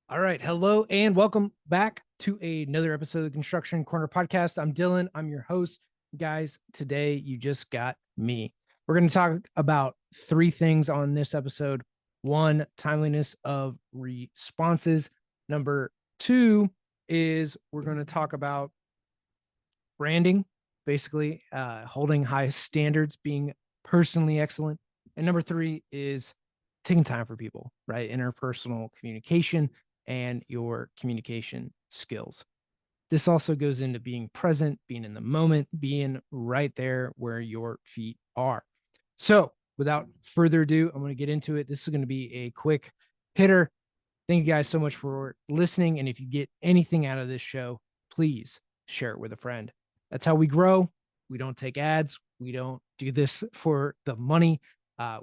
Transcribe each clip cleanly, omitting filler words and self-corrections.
All right. Hello and welcome back to another episode of the Construction Corner podcast. I'm Dylan. I'm your host. Guys, today you just got me. We're going to talk about three things on this episode. One, timeliness of responses. Number two is we're going to talk about branding, basically holding high standards, being personally excellent. And number three is taking time for people, right? Interpersonal communication and your communication skills. This also goes into being present, being in the moment, being right there where your feet are. So, without further ado, I'm going to get into it. This is going to be a quick hitter. Thank you guys so much for listening. And if you get anything out of this show, please share it with a friend. That's how we grow. We don't take ads. We don't do this for the money.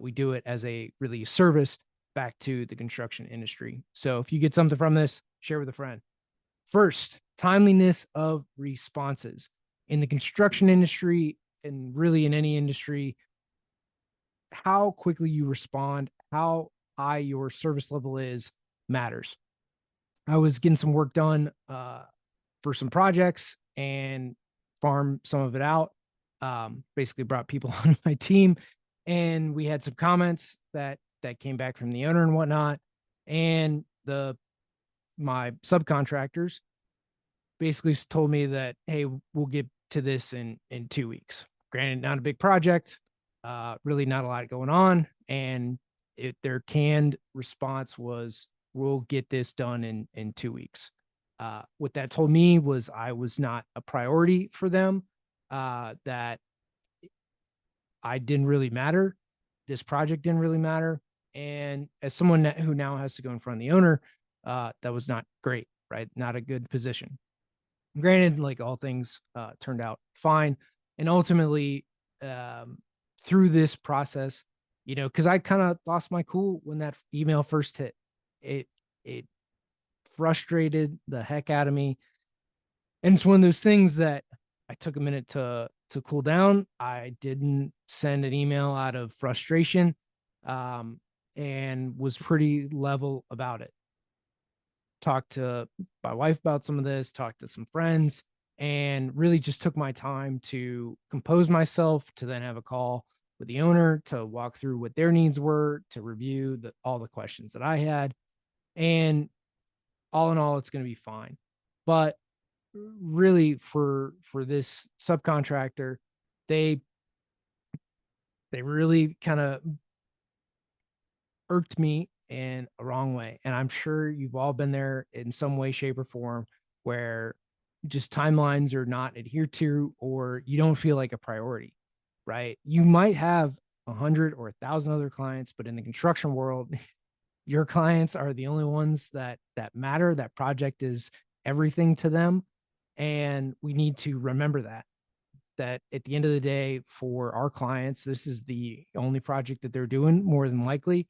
We do it as a really service back to the construction industry. So if you get something from this, share with a friend. First, timeliness of responses. In the construction industry and really in any industry, how quickly you respond, how high your service level is matters. I was getting some work done for some projects and farm some of it out. Basically brought people on my team, and we had some comments that came back from the owner and whatnot. And my subcontractors basically told me that, hey, we'll get to this in 2 weeks. Granted, not a big project, really not a lot going on, and their canned response was, we'll get this done in 2 weeks. What that told me was I was not a priority for them, that I didn't really matter. This project didn't really matter. And as someone who now has to go in front of the owner, that was not great, right? Not a good position. Granted, like all things turned out fine. And ultimately, through this process, because I kind of lost my cool when that email first hit. It frustrated the heck out of me. And it's one of those things that I took a minute to cool down. I didn't send an email out of frustration, and was pretty level about it. Talked to my wife about some of this, talked to some friends, and really just took my time to compose myself, to then have a call with the owner to walk through what their needs were, to review all the questions that I had. And all in all, it's going to be fine. But really, for this subcontractor, they really kind of irked me in a wrong way. And I'm sure you've all been there in some way, shape, or form, where just timelines are not adhered to, or you don't feel like a priority, right? You might have 100 or 1,000 other clients, but in the construction world, your clients are the only ones that matter. That project is everything to them. And we need to remember that at the end of the day, for our clients, this is the only project that they're doing, more than likely.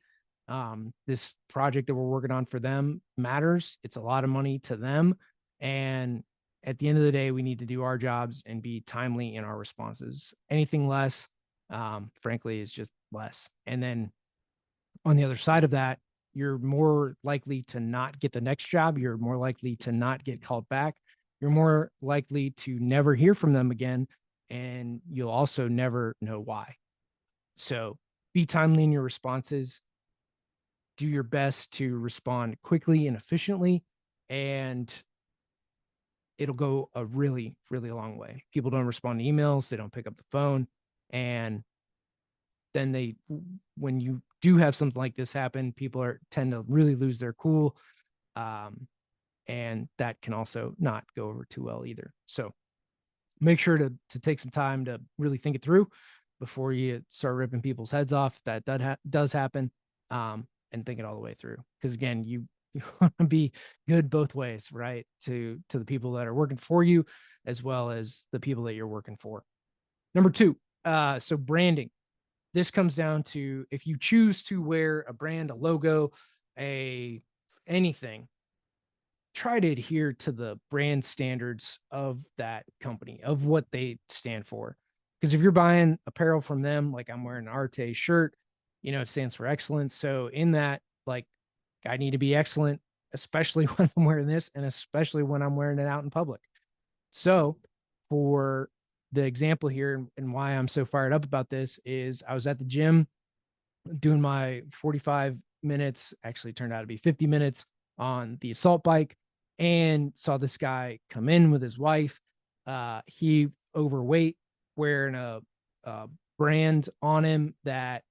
This project that we're working on for them matters. It's a lot of money to them. And at the end of the day, we need to do our jobs and be timely in our responses. Anything less, frankly, is just less. And then on the other side of that, you're more likely to not get the next job. You're more likely to not get called back. You're more likely to never hear from them again. And you'll also never know why. So be timely in your responses. Do your best to respond quickly and efficiently, and it'll go a really, really long way. People don't respond to emails, they don't pick up the phone, and then when you do have something like this happen, people tend to really lose their cool, and that can also not go over too well either. So make sure to take some time to really think it through before you start ripping people's heads off. That does happen, and think it all the way through. Because again, you want to be good both ways, right? To the people that are working for you, as well as the people that you're working for. Number two, so branding. This comes down to, if you choose to wear a brand, a logo, anything, try to adhere to the brand standards of that company, of what they stand for. Because if you're buying apparel from them, like I'm wearing an Arte shirt, it stands for excellence. So in that, like, I need to be excellent. especially when I'm wearing this, and especially when I'm wearing it out in public. So for the example here and why I'm so fired up about this is I was at the gym doing my 45 minutes, actually turned out to be 50 minutes on the assault bike, and saw this guy come in with his wife. He overweight, wearing a brand on him that,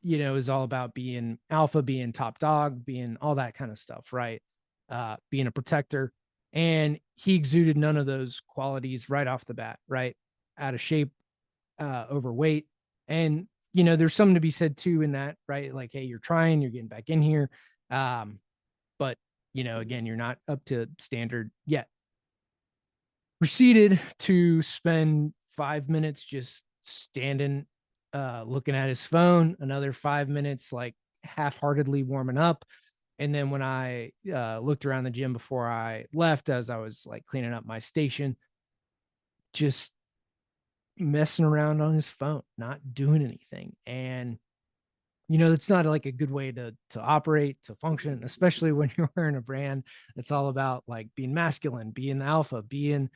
is all about being alpha, being top dog, being all that kind of stuff, right? Being a protector. And he exuded none of those qualities right off the bat, right? Out of shape, overweight. And, there's something to be said too in that, right? Like, hey, you're trying, you're getting back in here. But, again, you're not up to standard yet. Proceeded to spend 5 minutes just standing, looking at his phone, another 5 minutes, like half-heartedly warming up. And then when I looked around the gym before I left, as I was like cleaning up my station, just messing around on his phone, not doing anything. And it's not like a good way to operate, to function, especially when you're wearing a brand that's all about like being masculine, being the alpha, being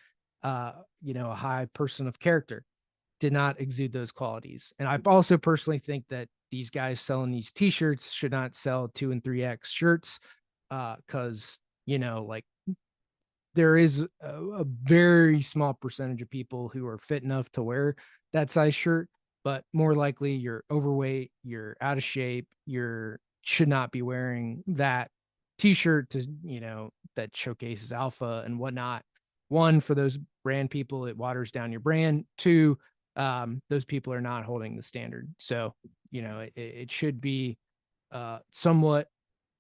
a high person of character. Did not exude those qualities. And I also personally think that these guys selling these t-shirts should not sell 2 and 3X shirts, because like there is a very small percentage of people who are fit enough to wear that size shirt, but more likely you're overweight, you're out of shape, you're should not be wearing that t-shirt to, that showcases alpha and whatnot. One, for those brand people, it waters down your brand. Two, those people are not holding the standard. So, it should be somewhat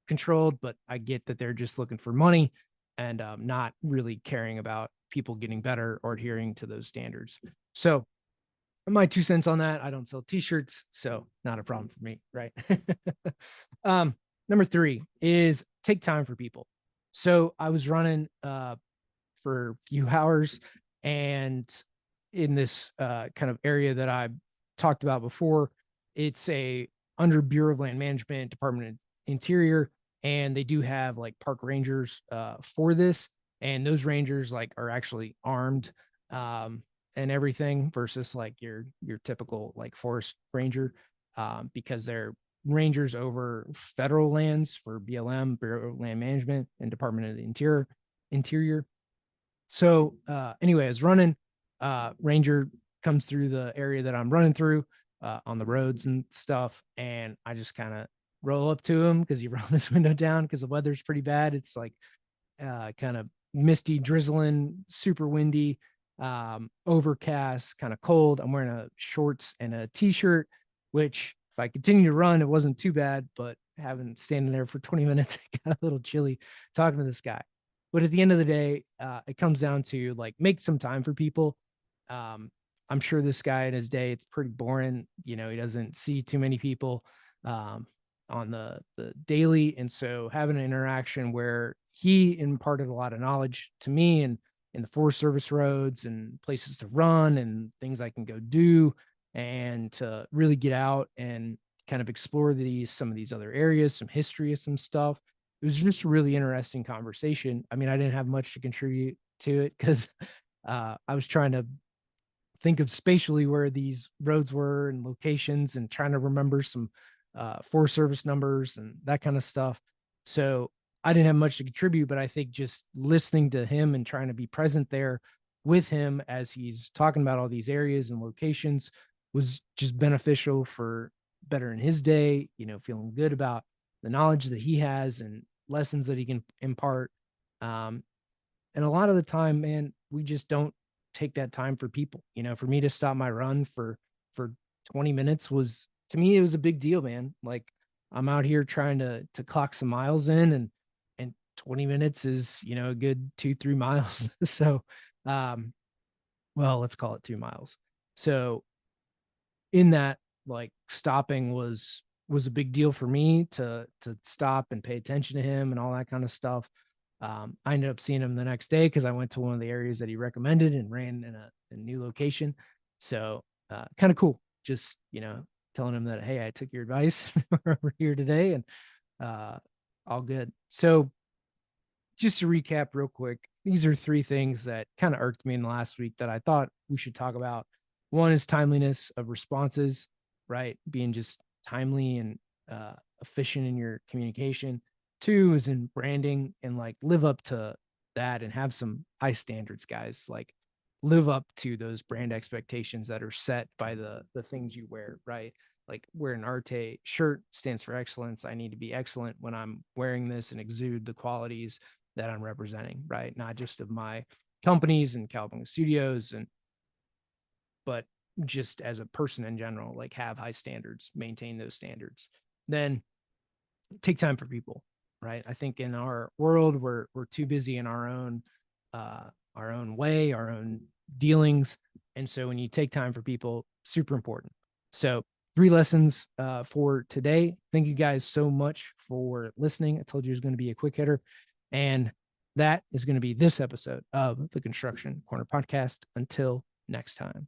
controlled, but I get that they're just looking for money and not really caring about people getting better or adhering to those standards. So my 2 cents on that. I don't sell t-shirts, so not a problem for me, right? Number 3 is take time for people. So I was running for a few hours, and in this kind of area that I talked about before, it's a under Bureau of Land Management, Department of Interior, and they do have like park rangers for this, and those rangers like are actually armed and everything versus like your typical like forest ranger, because they're rangers over federal lands for BLM, Bureau of Land Management, and Department of the Interior. So anyway, I was running, ranger comes through the area that I'm running through on the roads and stuff, and I just kind of roll up to him because he rolled his window down because the weather's pretty bad. It's like kind of misty, drizzling, super windy, overcast, kind of cold. I'm wearing a shorts and a t-shirt, which if I continue to run, it wasn't too bad, but having standing there for 20 minutes, it got a little chilly talking to this guy. But at the end of the day, it comes down to like make some time for people. I'm sure this guy in his day, it's pretty boring. He doesn't see too many people on the daily. And so having an interaction where he imparted a lot of knowledge to me and in the Forest Service roads and places to run and things I can go do, and to really get out and kind of explore some of these other areas, some history of some stuff. It was just a really interesting conversation. I mean, I didn't have much to contribute to it because I was trying to think of spatially where these roads were and locations and trying to remember some Forest Service numbers and that kind of stuff. So I didn't have much to contribute, but I think just listening to him and trying to be present there with him as he's talking about all these areas and locations was just beneficial for better in his day, feeling good about the knowledge that he has and lessons that he can impart. And a lot of the time, man, we just don't take that time for people. For me to stop my run for 20 minutes was, to me, it was a big deal, man. Like I'm out here trying to clock some miles in, and 20 minutes is, a good 2-3 miles. So well, let's call it 2 miles. So in that, like stopping was a big deal for me to stop and pay attention to him and all that kind of stuff. I ended up seeing him the next day because I went to one of the areas that he recommended and ran in a new location. So kind of cool. Just, telling him that, hey, I took your advice over here today, and All good. So just to recap real quick, these are three things that kind of irked me in the last week that I thought we should talk about. One is timeliness of responses, right? Being just timely and efficient in your communication. Two is in branding and like live up to that and have some high standards, guys. Like live up to those brand expectations that are set by the things you wear, right? Like wear an Arte shirt stands for excellence. I need to be excellent when I'm wearing this and exude the qualities that I'm representing, right? Not just of my companies and California studios but just as a person in general, like have high standards, maintain those standards. Then take time for people, right? I think in our world, we're too busy in our own way, our own dealings. And so when you take time for people, super important. So 3 lessons for today. Thank you guys so much for listening. I told you it was going to be a quick hitter. And that is going to be this episode of the Construction Corner podcast. Until next time.